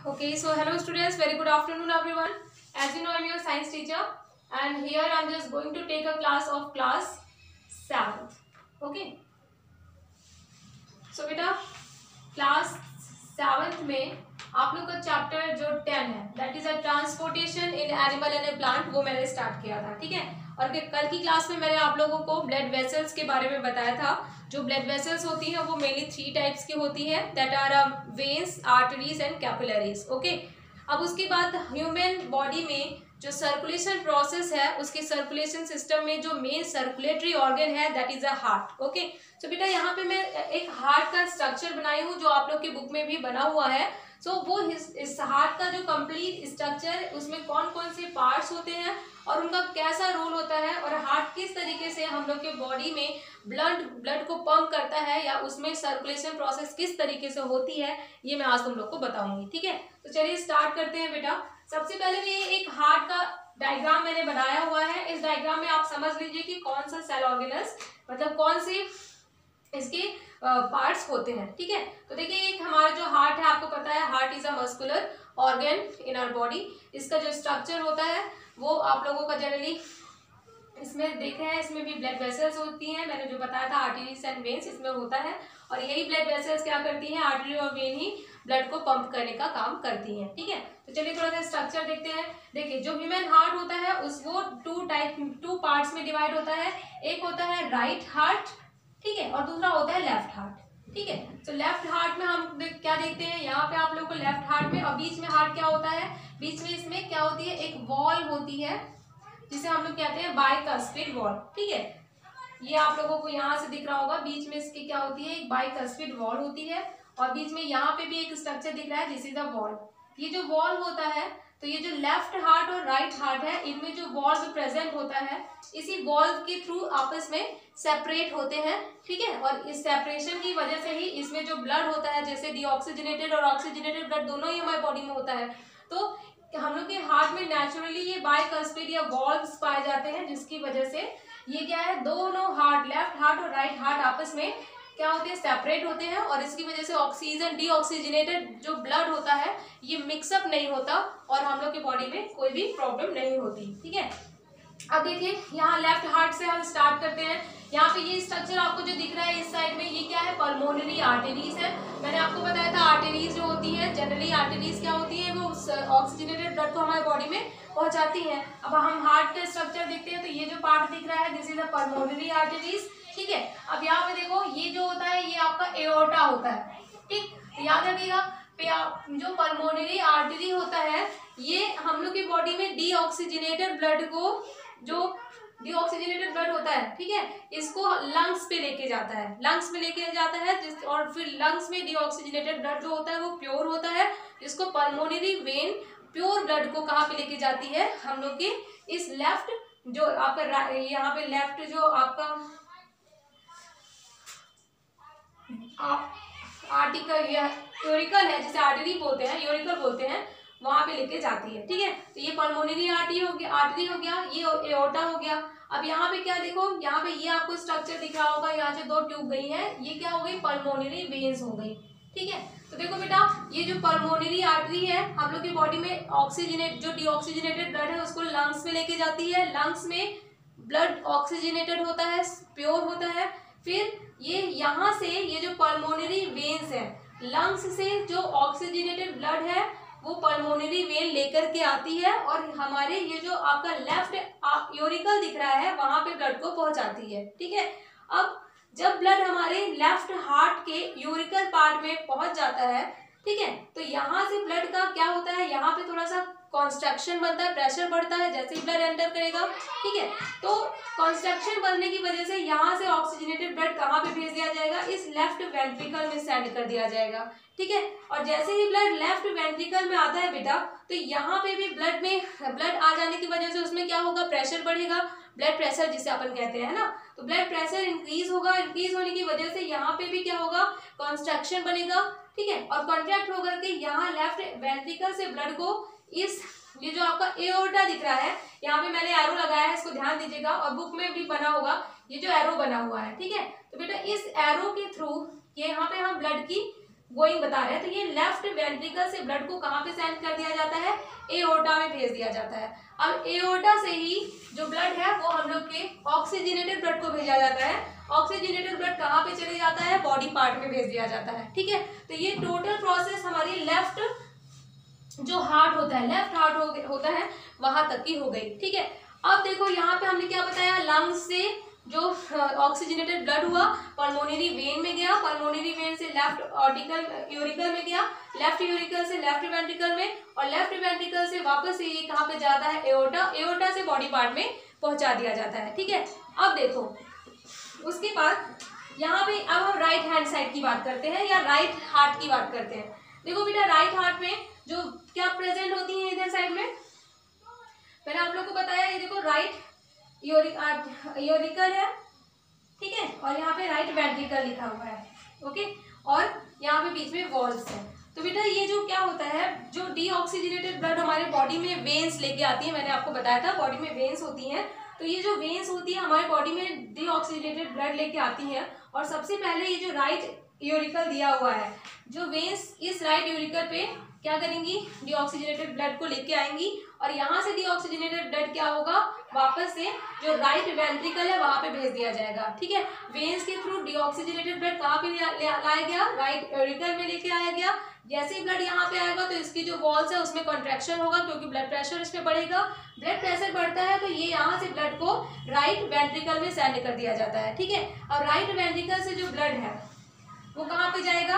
Okay, so hello students, very good afternoon everyone. As you know, I'm your science teacher and here I'm just going to take a class of class 7th. Okay. So बेटा class 7th में आप लोग का chapter जो 10 है that is a transportation in animal and A plant वो मैंने start किया था, ठीक है। और कल की क्लास में मैंने आप लोगों को ब्लड वेसल्स के बारे में बताया था। जो ब्लड वेसल्स होती हैं वो मेनली 3 टाइप्स की होती है, that are veins, arteries and capillaries. Okay, अब उसके बाद ह्यूमन बॉडी में जो सर्कुलेशन प्रोसेस है उसके सर्कुलेशन सिस्टम में जो मेन सर्कुलेटरी ऑर्गन है that is a heart. Okay, तो बेटा यहाँ पे मैं एक हार्ट का स्ट्रक्चर बनाई हूँ जो आप लोग की बुक में भी बना हुआ है। सो वो इस हार्ट का जो कंप्लीट स्ट्रक्चर उसमें कौन कौन से पार्ट्स होते हैं और उनका कैसा रोल होता है और हार्ट किस तरीके से हम लोग के बॉडी में ब्लड को पंप करता है या उसमें सर्कुलेशन प्रोसेस किस तरीके से होती है, ये मैं आज तुम लोग को बताऊंगी, ठीक है। तो चलिए स्टार्ट करते हैं बेटा। सबसे पहले भी एक हार्ट का डायग्राम मैंने बनाया हुआ है। इस डायग्राम में आप समझ लीजिए कि कौन सा सेल ऑर्गेनल्स मतलब कौन से इसके पार्ट्स होते हैं, ठीक है। तो देखिए एक हमारा जो हार्ट है, आपको पता है heart is a muscular organ in our body. इसका जो स्ट्रक्चर होता है वो आप लोगों का जनरली इसमें देखे हैं, इसमें भी ब्लड वेसल्स होती हैं। मैंने जो बताया था आर्टरीज एंड वेन्स इसमें होता है और यही ब्लड वेसल्स क्या करती हैं, आर्टरी और वेन ही ब्लड को पंप करने का काम करती हैं, ठीक है। तो चलिए थोड़ा सा स्ट्रक्चर देखते हैं। देखिए जो ह्यूमन हार्ट होता है उस वो टू पार्ट्स में डिवाइड होता है। एक होता है राइट हार्ट, ठीक है, और दूसरा होता है लेफ्ट हार्ट, ठीक है। तो लेफ्ट हार्ट में हम क्या देखते हैं, यहाँ पे आप लोगों को लेफ्ट हार्ट में और बीच में हार्ट क्या होता है, बीच में इसमें क्या होती है, एक वॉल होती है जिसे हम लोग कहते हैं बाइकस्पिड वॉल, ठीक है। ये आप लोगों को यहाँ से दिख रहा होगा, बीच में इसकी क्या होती है, एक बाइकस्पिड वॉल होती है और बीच में यहाँ पे भी एक स्ट्रक्चर दिख रहा है, दिस इज अ वॉल। ये जो वॉल होता है, तो ये जो लेफ्ट हार्ट और राइट हार्ट है इनमें जो वॉल जो प्रेजेंट होता है इसी वॉल के थ्रू आपस में सेपरेट होते हैं, ठीक है। और इस सेपरेशन की वजह से ही इसमें जो ब्लड होता है, जैसे डीऑक्सीजनेटेड और ऑक्सीजनेटेड ब्लड दोनों ही हमारे बॉडी में होता है, तो हम लोग के हार्ट में नेचुरली ये बाइकस्पिड या वॉल्व्स पाए जाते हैं, जिसकी वजह से ये क्या है, दोनों हार्ट लेफ्ट हार्ट और राइट हार्ट आपस में क्या होते हैं, सेपरेट होते हैं और इसकी वजह से ऑक्सीजन डीऑक्सीजनेटेड जो ब्लड होता है ये मिक्सअप नहीं होता और हम लोग की बॉडी में कोई भी प्रॉब्लम नहीं होती, ठीक है। अब देखिए यहाँ लेफ्ट हार्ट से हम स्टार्ट करते हैं। यहाँ पे ये स्ट्रक्चर आपको जो दिख रहा है इस साइड में, ये क्या है, पल्मोनरी आर्टरीज है। मैंने आपको बताया था आर्टरीज जो होती है, जनरली आर्टरीज क्या होती है, वो ऑक्सीजनेटेड ब्लड को हमारे बॉडी में पहुंचाती है। अब हम हार्ट का स्ट्रक्चर देखते हैं तो ये जो पार्ट दिख रहा है this is a pulmonary arteries, ठीक है। अब यहाँ पे देखो ये जो होता है ये आपका एओर्टा होता है, ठीक, याद रखिएगा। जो पल्मोनरी आर्टरी होता है ये हम लोग की बॉडी में डीऑक्सीजनेटेड ब्लड को, जो डीऑक्सीजनेटेड ब्लड होता है, ठीक है, इसको लंग्स पे लेके जाता है, लंग्स में लेके जाता है और फिर लंग्स में डीऑक्सीजनेटेड ब्लड जो होता है वो प्योर होता है, जिसको पल्मोनरी वेन प्योर ब्लड को कहाँ पे लेके जाती है, हम लोग के इस लेफ्ट जो आपका यहाँ पे लेफ्ट जो आपका आर्टिकल या यूरिकल है, जिसे आर्टरी बोलते हैं, यूरिकल बोलते हैं, वहां पे लेके जाती है, ठीक है। तो ये पल्मोनरी आर्टरी हो गया, ये एओर्टा हो गया। अब यहाँ पे क्या देखो, यहाँ पे ये आपको स्ट्रक्चर दिख रहा होगा, यहाँ से 2 ट्यूब गई है, ये क्या हो गई, पल्मोनरी वेन्स हो गई, ठीक है। तो देखो बेटा ये जो पल्मोनरी आर्टरी है हम लोग की बॉडी में ऑक्सीजनेट जो डीऑक्सीजनेटेड ब्लड है उसको लंग्स में लेके जाती है, लंग्स में ब्लड ऑक्सीजनेटेड होता है, प्योर होता है। फिर ये यहाँ से ये जो पल्मोनरी वेन्स है, लंग्स से जो ऑक्सीजनेटेड ब्लड है वो पल्मोनरी वेन लेकर के आती है और हमारे ये जो आपका लेफ्ट यूरिकल दिख रहा है वहां पे ब्लड को पहुंचाती है, ठीक है। अब जब ब्लड हमारे लेफ्ट हार्ट के यूरिकल पार्ट में पहुंच जाता है, ठीक है, तो यहाँ से ब्लड का क्या होता है, यहाँ पे थोड़ा सा कॉन्स्ट्रक्शन बनता है, प्रेशर बढ़ता है जैसे ही ब्लड एंटर करेगा, ठीक है। तो कॉन्स्ट्रक्शन बनने की वजह से यहाँ से ऑक्सीजनेटेड ब्लड कहाँ पे भेज दिया जाएगा, इस लेफ्ट वेंट्रिकल में सेंड कर दिया जाएगा, ठीक है। और जैसे ही ब्लड लेफ्ट वेंट्रिकल में आता है बेटा, तो यहाँ पे भी ब्लड आ जाने की वजह से उसमें क्या होगा, प्रेशर बढ़ेगा, ब्लड प्रेशर जिसे अपन कहते हैं ना, तो ब्लड प्रेशर इंक्रीज होगा, इंक्रीज होने की वजह से यहाँ पे भी क्या होगा, कॉन्स्ट्रक्शन बनेगा, ठीक है, और कॉन्ट्रैक्ट होकर के यहाँ लेफ्ट वेंट्रिकल से ब्लड को इस ये जो आपका एओर्टा दिख रहा है, यहाँ पे मैंने एरो लगाया है, इसको ध्यान दीजिएगा और बुक में भी बना होगा ये जो एरो बना हुआ है, ठीक है। तो बेटा इस एरो के थ्रू ये यहाँ पे हम ब्लड की गोइंग बता रहे हैं। तो ये लेफ्ट वेंट्रिकल से ब्लड को कहाँ पे सेंड कर दिया जाता है, एओर्टा में भेज दिया जाता है। अब एओर्टा से ही जो ब्लड है वो हम लोग के ऑक्सीजनेटेड ब्लड को भेजा जाता है। ऑक्सीजनेटेड ब्लड कहाँ पे चले जाता है, बॉडी पार्ट में भेज दिया जाता है। ठीक है, तो ये टोटल प्रोसेस हमारी लेफ्ट जो हार्ट होता है, लेफ्ट हार्ट होता है वहां तक की हो गई। ठीक है, अब देखो यहाँ पे हमने क्या बताया, लंग्स से जो ऑक्सीजनेटेड ब्लड हुआ पल्मोनरी वेन में गया, पल्मोनरी वेन से लेफ्ट ऑर्टिकल यूरिकल में गया, लेफ्ट यूरिकल से लेफ्ट वेंट्रिकल में, और लेफ्ट वेंट्रिकल से वापस ये कहाँ पे जाता है, एओर्टा, एओर्टा से बॉडी पार्ट में पहुंचा दिया जाता है। ठीक है, अब देखो उसके बाद यहाँ पे अब हम राइट हैंड साइड की बात करते हैं या राइट हार्ट की बात करते हैं। देखो बेटा, राइट हार्ट में जो क्या प्रेजेंट होती है इधर साइड में, मैंने आप लोग को बताया, ये देखो राइट यूरिकल है, ठीक है, और यहाँ पे राइट वेंट्रिकल लिखा हुआ है, ओके, और यहाँ पे बीच में वॉल्स है। तो बेटा ये जो क्या होता है, जो डीऑक्सीजनेटेड ब्लड हमारे बॉडी में वेन्स लेके आती है, मैंने आपको बताया था बॉडी में वेन्स होती हैं, तो ये जो वेन्स होती है हमारे बॉडी में डीऑक्सीजनेटेड ब्लड लेके आती है, और सबसे पहले ये जो राइट यूरिकल दिया हुआ है, जो वेन्स इस राइट यूरिकल पे क्या करेंगी, डीऑक्सीजनेटेड ब्लड को लेके आएंगी, और यहाँ से डीऑक्सीजनेटेड ब्लड क्या होगा, वापस से जो राइट वेंट्रिकल है वहां पे भेज दिया जाएगा। ठीक है, वेन्स के थ्रू डीऑक्सीजनेटेड ब्लड कहाँ पे लाया गया, राइट यूरिकल में लेके आया गया। जैसे ही ब्लड यहाँ पे आएगा तो इसकी जो वॉल्स है उसमें कॉन्ट्रैक्शन होगा, क्योंकि ब्लड प्रेशर इसमें बढ़ेगा। ब्लड प्रेशर बढ़ता है तो ये यहाँ से ब्लड को राइट वेंट्रिकल में सेंड कर दिया जाता है। ठीक है, अब राइट वेंट्रिकल से जो ब्लड है वो कहाँ पे जाएगा,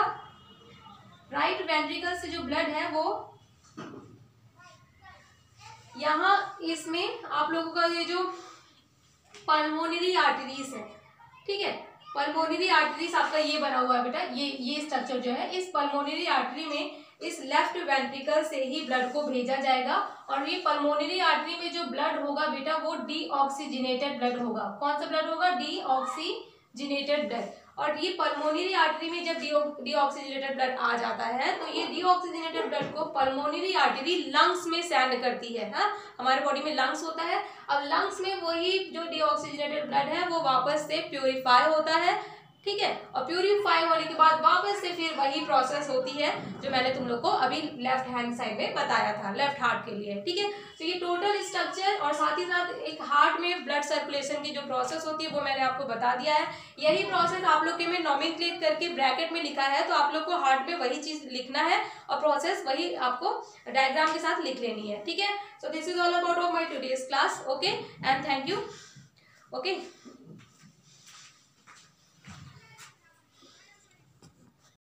राइट वेंट्रिकल से जो ब्लड है वो यहाँ इसमें आप लोगों का ये जो पल्मोनरी आर्टरीज है, ठीक है, पल्मोनरी आर्टरीज आपका ये बना हुआ है बेटा, ये स्ट्रक्चर जो है, इस पल्मोनरी आर्टरी में इस लेफ्ट वेंट्रिकल से ही ब्लड को भेजा जाएगा, और ये पल्मोनरी आर्टरी में जो ब्लड होगा बेटा वो डीऑक्सीजनेटेड ब्लड होगा। कौन सा ब्लड होगा, डीऑक्सीजनेटेड ब्लड। और ये पल्मोनरी आर्टरी में जब डीऑक्सीजनेटेड ब्लड आ जाता है तो ये डीऑक्सीजनेटेड ब्लड को पल्मोनरी आर्टरी लंग्स में सेंड करती है। हाँ, हमारे बॉडी में लंग्स होता है, अब लंग्स में वही जो डीऑक्सीजनेटेड ब्लड है वो वापस से प्यूरिफाई होता है। ठीक है, और प्यूरिफाई होने के बाद वापस से फिर वही प्रोसेस होती है जो मैंने तुम लोग को अभी लेफ्ट हैंड साइड में बताया था, लेफ्ट हार्ट के लिए। ठीक है, तो ये टोटल स्ट्रक्चर और साथ ही साथ एक हार्ट में ब्लड सर्कुलेशन की जो प्रोसेस होती है वो मैंने आपको बता दिया है। यही प्रोसेस आप लोग के में नॉमेनक्लेचर करके ब्रैकेट में लिखा है, तो आप लोग को हार्ट में वही चीज लिखना है और प्रोसेस वही आपको डायग्राम के साथ लिख लेनी है। ठीक है, so this is all about my today's class, okay, and thank you, okay.